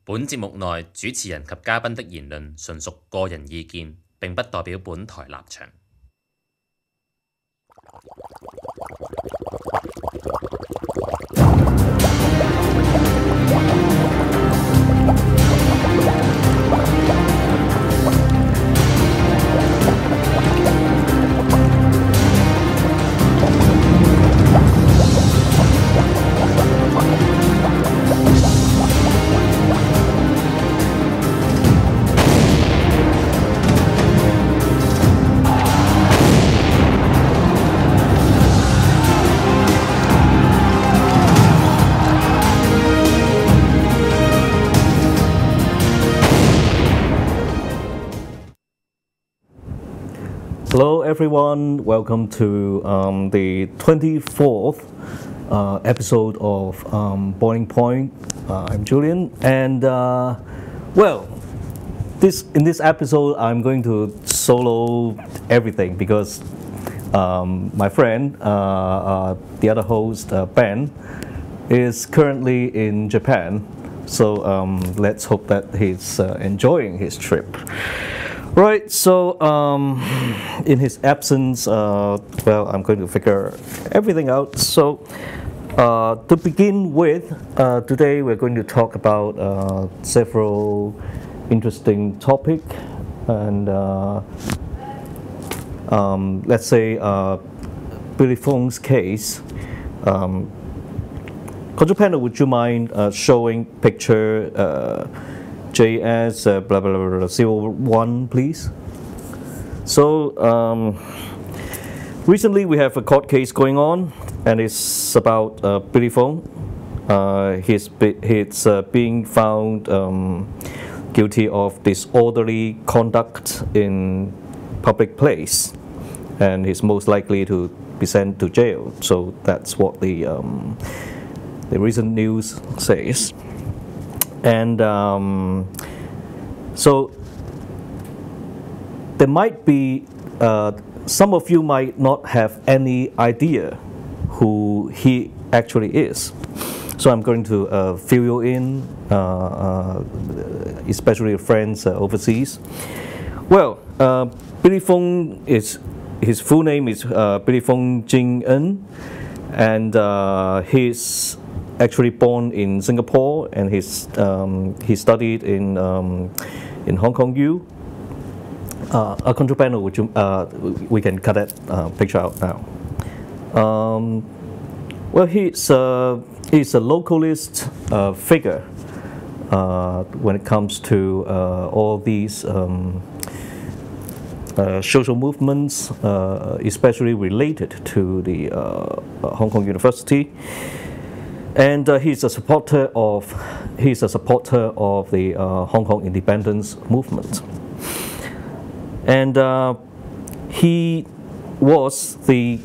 本節目內主持人及嘉賓的言論純屬個人意見，並不代表本台立場。Hello everyone, welcome to the 24th episode of Boiling Point. I'm Julian, and well, in this episode I'm going to solo everything because my friend, the other host, Ben, is currently in Japan. So let's hope that he's enjoying his trip. Right, so in his absence, well, I'm going to figure everything out. So to begin with, today we're going to talk about several interesting topics, and let's say Billy Fung's case. Control panel, would you mind showing picture JS blah blah blah 01, please? So recently we have a court case going on, and it's about Billy Fung. He's being found guilty of disorderly conduct in public place, and he's most likely to be sent to jail. So that's what the recent news says. And so there might be, some of you might not have any idea who he actually is. So I'm going to fill you in, especially friends overseas. Well, Billy Fung his full name is Billy Fung Jing-en, and he's actually born in Singapore, and he studied in Hong Kong U. A control panel, which we can cut that picture out now. Well, he's a localist figure when it comes to all these social movements, especially related to the Hong Kong University. And he's a supporter of the Hong Kong independence movement, and he was the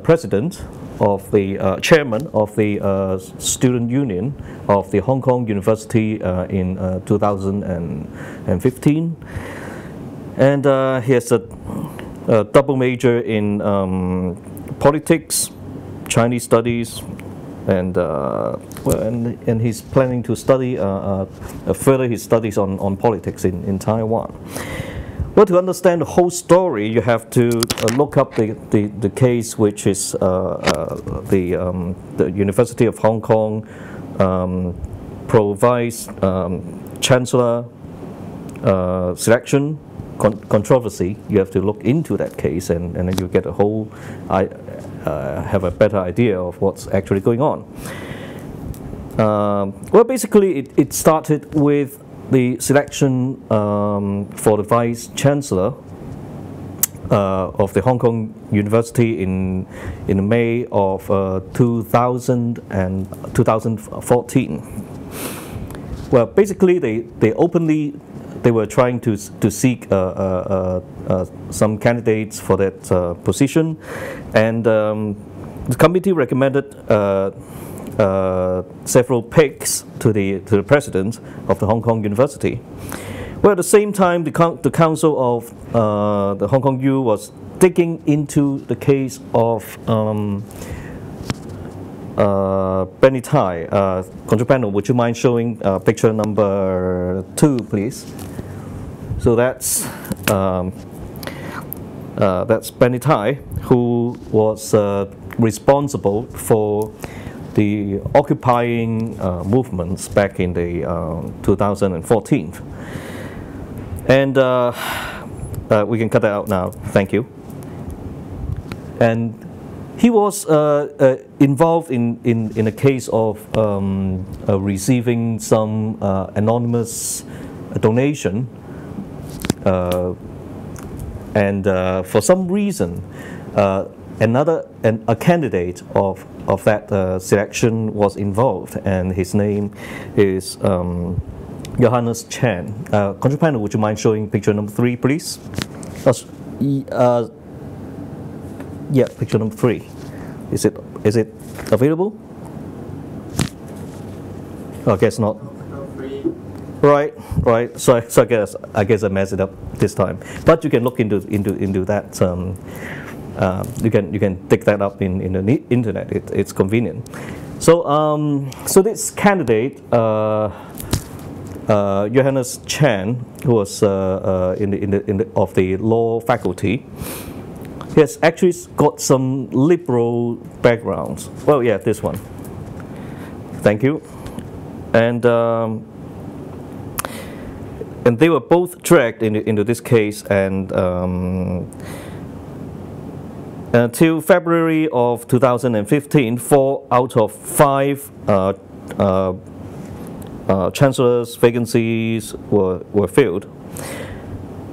president of the chairman of the student union of the Hong Kong University in 2015, and he has a double major in politics, Chinese studies, and and he's planning to study further his studies on politics in Taiwan. Well, to understand the whole story, you have to look up the case, which is the University of Hong Kong Pro Vice Chancellor selection controversy. You have to look into that case, and then you get a whole have a better idea of what's actually going on. Well, basically, it started with the selection for the Vice Chancellor of the Hong Kong University in May of 2014. Well, basically, they were trying to seek some candidates for that position, and the committee recommended several picks to the president of the Hong Kong University. Well, at the same time, the Council of the Hong Kong U was digging into the case of Benny Tai. Control panel, would you mind showing picture number 2, please? So that's Benny Tai, who was responsible for the occupying movements back in the 2014. And we can cut that out now. Thank you. And he was involved in a case of receiving some anonymous donation, and for some reason, a candidate of that selection was involved, and his name is Johannes Chan. Control panel, would you mind showing picture number 3, please? Yeah, picture number 3. Is it available? Oh, I guess not. Right. So I guess I messed it up this time. But you can look into that. You can dig that up in the internet. It's convenient. So this candidate, Johannes Chan, who was of the law faculty, he has actually got some liberal backgrounds. Well, yeah, this one. Thank you. And they were both dragged into this case, and until February of 2015, 4 out of 5 chancellors' vacancies were filled,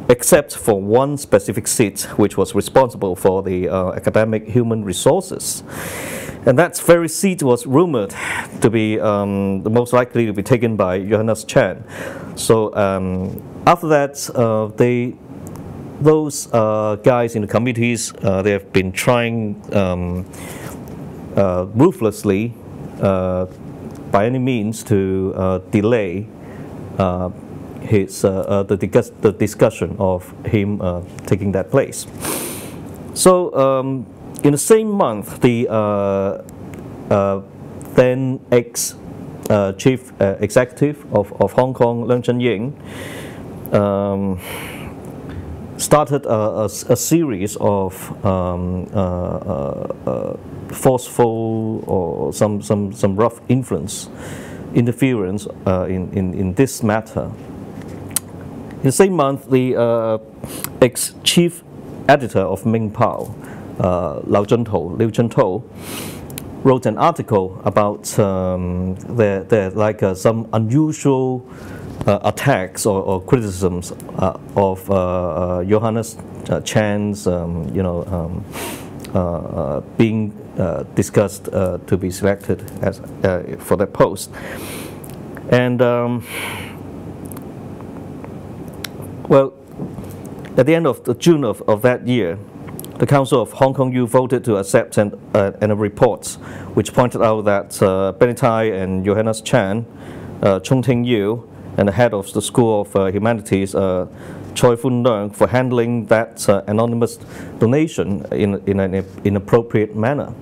except for one specific seat, which was responsible for the academic human resources. And that very seat was rumored to be the most likely to be taken by Johannes Chan. So after that, those guys in the committees, they have been trying ruthlessly by any means to delay the discussion of him taking that place. So in the same month, the then ex-chief executive of Hong Kong, Leung Chun-ying, started a series of forceful or some rough interference in this matter. In the same month, the ex-chief editor of Ming Pao, Liu Juntou, wrote an article about some unusual attacks or criticisms of Johannes Chan's, being discussed to be selected as for that post, and well, at the end of June of that year, the Council of Hong Kong U voted to accept a report which pointed out that Benny Tai and Johannes Chan, Chung Ting-yu, and the head of the School of Humanities, Choi Foon Leung, for handling that anonymous donation in an inappropriate manner.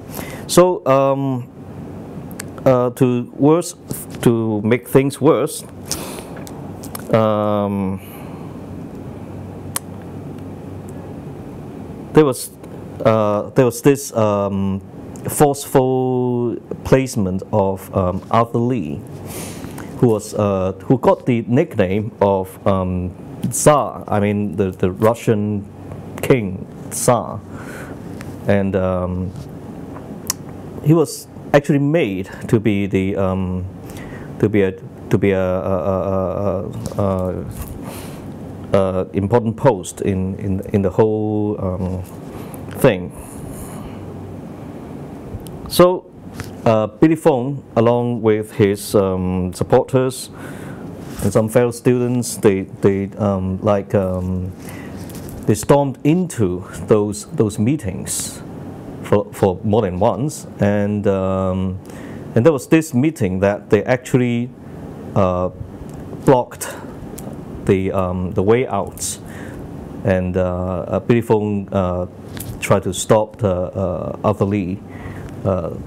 So to make things worse, there was this forceful placement of Arthur Lee, who got the nickname of Tsar. I mean the Russian king Tsar, and he was actually made to be the important post in the whole thing. So Billy Fung, along with his supporters and some fellow students, they stormed into those meetings for more than once, and there was this meeting that they actually blocked the way out, and Billy Fung tried to stop Arthur Lee,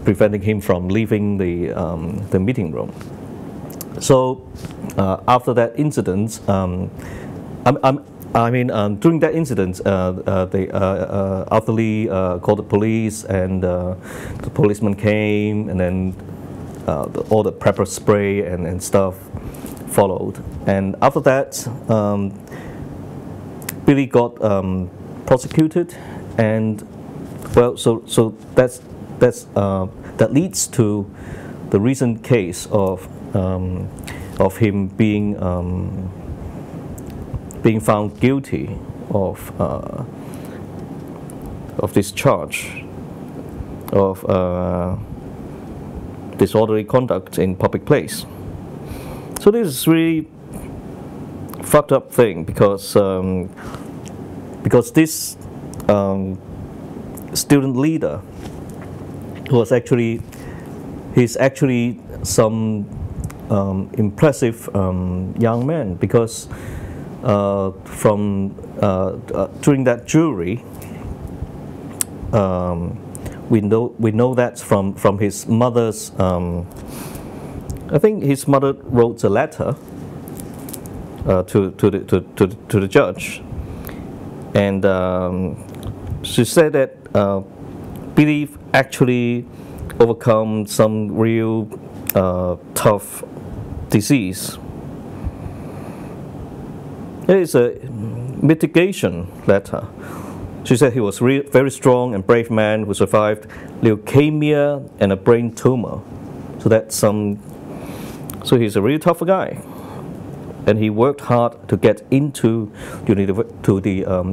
preventing him from leaving the meeting room. So after that incident, during that incident, Arthur Lee called the police, and the policeman came, and then all the pepper spray and stuff followed. And after that, Billy got prosecuted, and well, so that leads to the recent case of him being found guilty of this charge of disorderly conduct in public place. So this is really fucked up thing, because this student leader he's actually some impressive young man, because during that jury, we know that from his mother's. I think his mother wrote a letter to the judge, and she said that Billy actually overcome some real tough disease. It is a mitigation letter. She said he was very strong and brave man who survived leukemia and a brain tumor. So he's a really tough guy, and he worked hard to get into the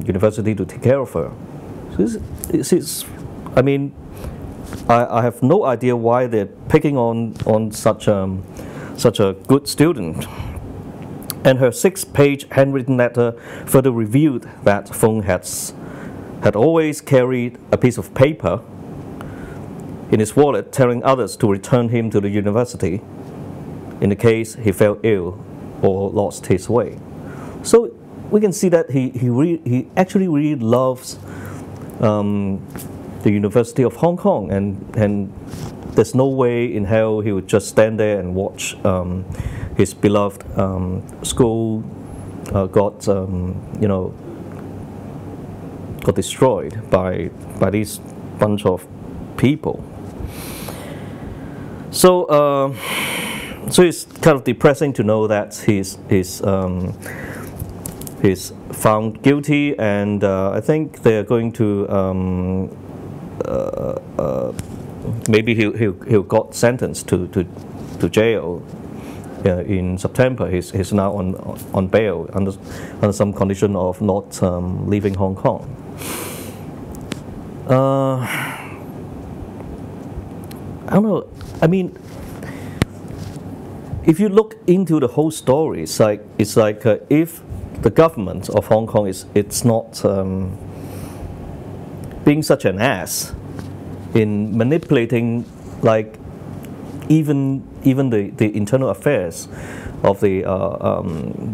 university to take care of her. So I have no idea why they're picking on such a good student. And her 6-page handwritten letter further revealed that Fung had always carried a piece of paper in his wallet telling others to return him to the university in the case he fell ill or lost his way. So we can see that he actually really loves the University of Hong Kong, and there's no way in hell he would just stand there and watch his beloved school got destroyed by these bunch of people. So it's kind of depressing to know that he's found guilty, and I think they're going to maybe he'll got sentenced to jail in September. He's now on bail under some condition of not leaving Hong Kong. I don't know. I mean, if you look into the whole story, it's like if the government of Hong Kong it's not being such an ass in manipulating even the internal affairs of the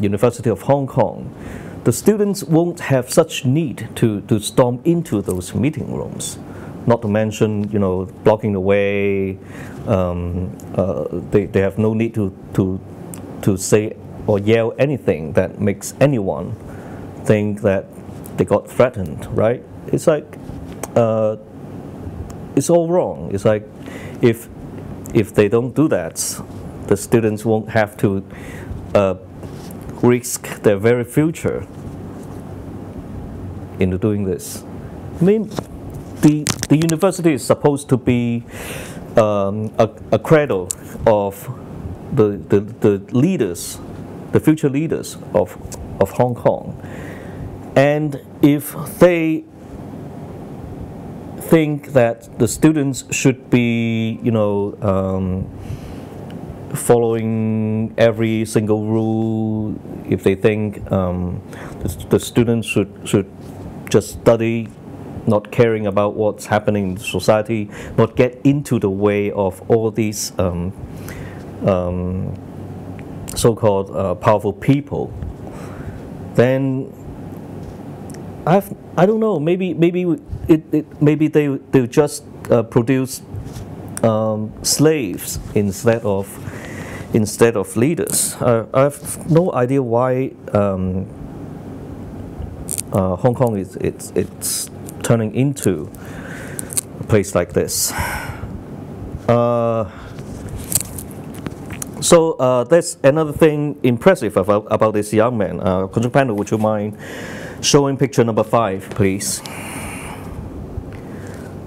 University of Hong Kong, the students won't have such need to storm into those meeting rooms. Not to mention, blocking the way. They have no need to say or yell anything that makes anyone think that they got threatened, right? It's like it's all wrong. It's like if they don't do that, the students won't have to risk their very future into doing this. I mean, the university is supposed to be a cradle of the leaders, the future leaders of Hong Kong. And if they think that the students should be, following every single rule, if they think the students should just study, not caring about what's happening in society, not get into the way of all these so-called powerful people, then I don't know. Maybe they'll just produce slaves instead of leaders. I have no idea why Hong Kong it's turning into a place like this. So that's another thing impressive about this young man. Control panel, would you mind showing picture number 5, please?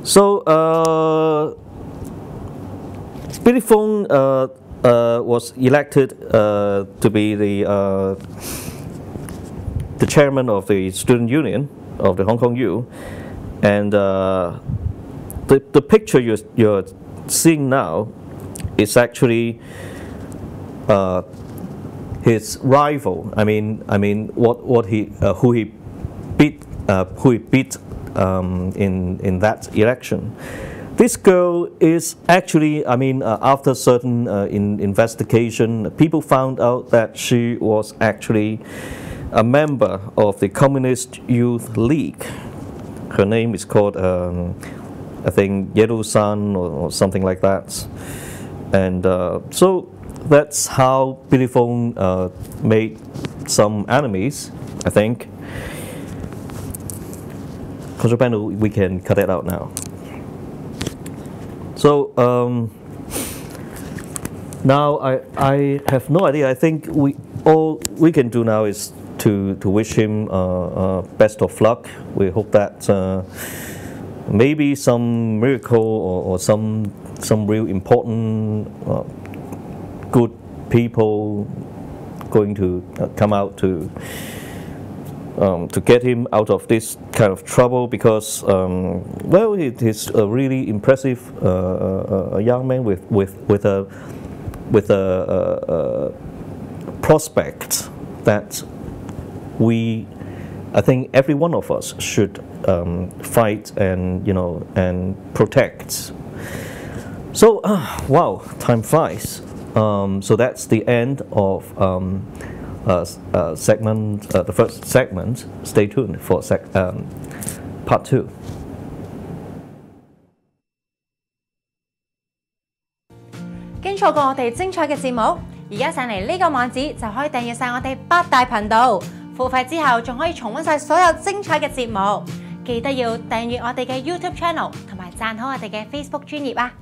So Billy Fung was elected to be the chairman of the student union of the Hong Kong U, and the picture you're seeing now is actually his rival. I mean, who he beat in that election. This girl is actually, after certain investigation, people found out that she was actually a member of the Communist Youth League. Her name is called, I think, Yellow Sun or something like that. And so that's how Billy Fung made some enemies, I think. Control panel, we can cut it out now. So now I have no idea. I think all we can do now is to wish him best of luck. We hope that maybe some miracle or some real important good people going to come out to get him out of this kind of trouble, because well, he's a really impressive young man with a prospect that I think every one of us should fight and protect. So wow, time flies. So that's the end of segment, the first segment. Stay tuned for part 2. 經錯過我哋精彩嘅節目，而家上嚟呢個網址就可以訂閱晒我哋8大頻道，付費之後仲可以重溫晒所有精彩嘅節目。記得要訂閱我哋嘅 YouTube channel 同埋讚好我哋嘅 Facebook 專頁啊！